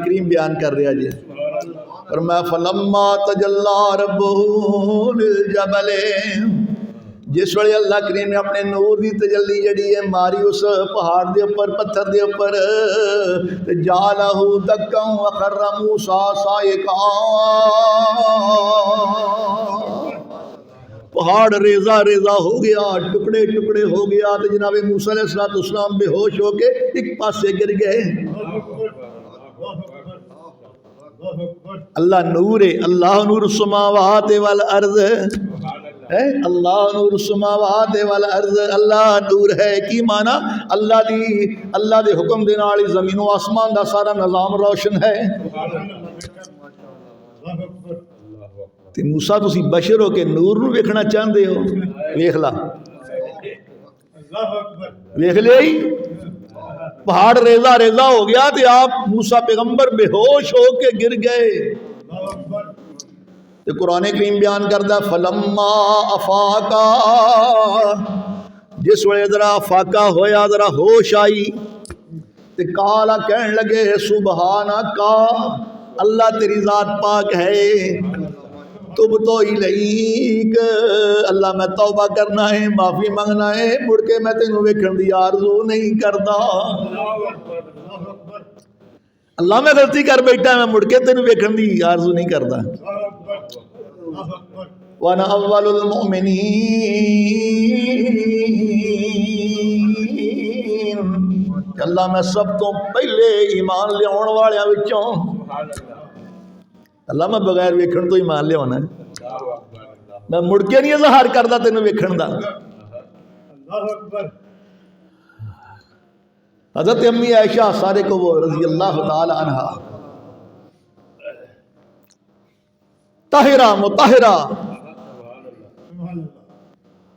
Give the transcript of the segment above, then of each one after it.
کریم بیان کر رہا جی، فرمایا فلما تجلی ربہ للجبل، جس ویلے اللہ کریم نے اپنے نور دی تجلی جڑی ہے ماری اس پہاڑ دے اوپر، پتھر دے اوپر، جعلہ دکا وخر موسیٰ صائقا، پہاڑ ریزہ ریزہ ہو گیا، ٹکڑے ٹکڑے ہو گیا، تو جناب موسیٰ علیہ السلام بے ہوش ہو کے ایک پاسے گر گئے۔ اللہ نور ہے، اللہ نور السماوات والارض، اللہ نور السماوات والارض، اللہ نور ہے کی معنی اللہ دے حکم دے نال زمین و آسمان دا سارا نظام روشن ہے۔ تے موسیٰ تسی بشر ہو کے نور نو ویکھنا چاہندے ہو، ویکھ لا، ویکھ لیا ہی، پہاڑ ریزہ ریزہ ہو گیا تے آپ موسیٰ پیغمبر بے ہوش ہو کے گر گئے۔ تے قرآن کریم بیان کردہ فلما افاقا، جس وقت ذرا افاقا ہویا، ذرا ہوش آئی، تے کالا کہنے لگے سبحانکا، اللہ تیری ذات پاک ہے، تبتو الیک، اللہ میں توبہ کرنا ہے، معافی منگنا ہے، مڑ کے میں تینوں ویکھن دی آرزو نہیں کردا، اللہ میں غلطی کر بیٹھا، میں مڑ کے تینوں ویکھن دی آرزو نہیں کردا۔ وانا اول المؤمنین، اللہ میں سب تو پہلے ایمان لیاؤن والیاں وچوں، اللہ میں بغیر ویکھن تو ایمان لیا ہونا ہے، میں مڑ کے نہیں اظہار کردا تینوں ویکھن دا۔ حضرت امی عائشہ سارے کو وہ رضی اللہ تعالی عنہ طاہرہ مطہرہ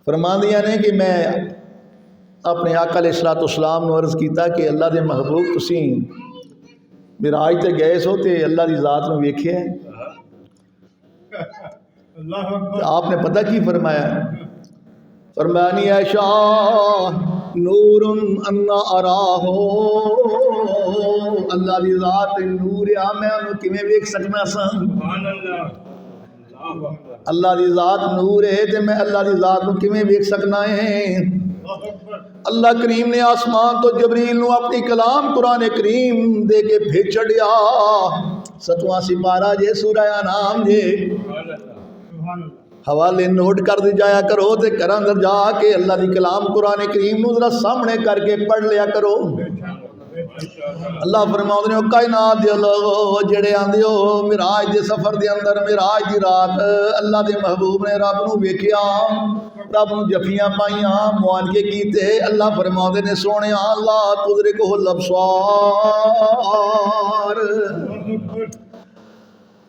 فرماندیاں نے کہ میں اپنے آقا علیہ السلام نے عرض کیتا کہ اللہ دے محبوب تسی معراج تے گئے سو تے اللہ دی ذات میں ویکھے ہیں، آپ نے پتہ کی فرمایا؟ فرمایا نہیں عائشہ نور انا اراہو، اللہ دی ذات نور ہے، میں انہوں کیویں ویکھ سکنا سا، اللہ دی ذات نور ہے تے میں اللہ دی ذات نو کیویں ویکھ سکنا ہے۔ اللہ کریم نے آسمان تو جبریل نو اپنی کلام قرآن کریم دے کے بھیج چھڑیا، 7واں سپارہ جے سورہ انعام جے، حوالے نوٹ کر دی جایا کرو تے گھر اندر جا کے اللہ دی کلام قرآن کریم نو ذرا سامنے کر کے پڑھ لیا کرو۔ اللہ فرماؤں نے کائنات دے لوگو جڑے آندے ہو معراج دے سفر دے اندر، معراج دی رات اللہ دے محبوب نے رب نو ویکھیا، رب نو جفیاں پائیاں، معانقے کیتے، اللہ فرماؤں نے سونے لا تدرکہ الابصار،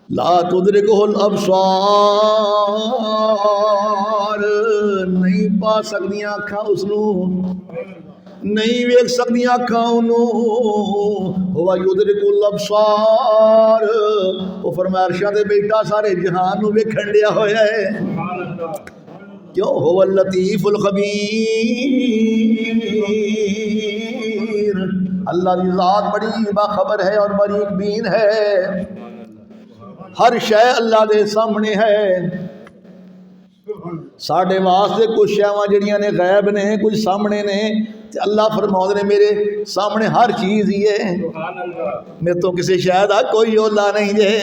لا تدرکہ الابصار، نہیں پا سکدیاں اکھاں اس نو، نہیں ویکھ سکدیاں اکھاں انہوں، ہوا یدرک الابصار، وہ فرمایا عرشاں دے بیٹا سارے جہان نو ویکھن دیا ہویا ہے، کیوں ہوا اللطیف الخبیر، اللہ دی ذات بڑی باخبر ہے اور باریک بین ہے، ہر شے اللہ دے سامنے ہے، ساڑھے واسطے کچھ شیواں جڑیاں نے غیب نے، کچھ سامنے نے، اللہ فرماؤں نے میرے سامنے ہر چیز ہی ہے، میں تو کسی شاید کوئی اولا نہیں جے،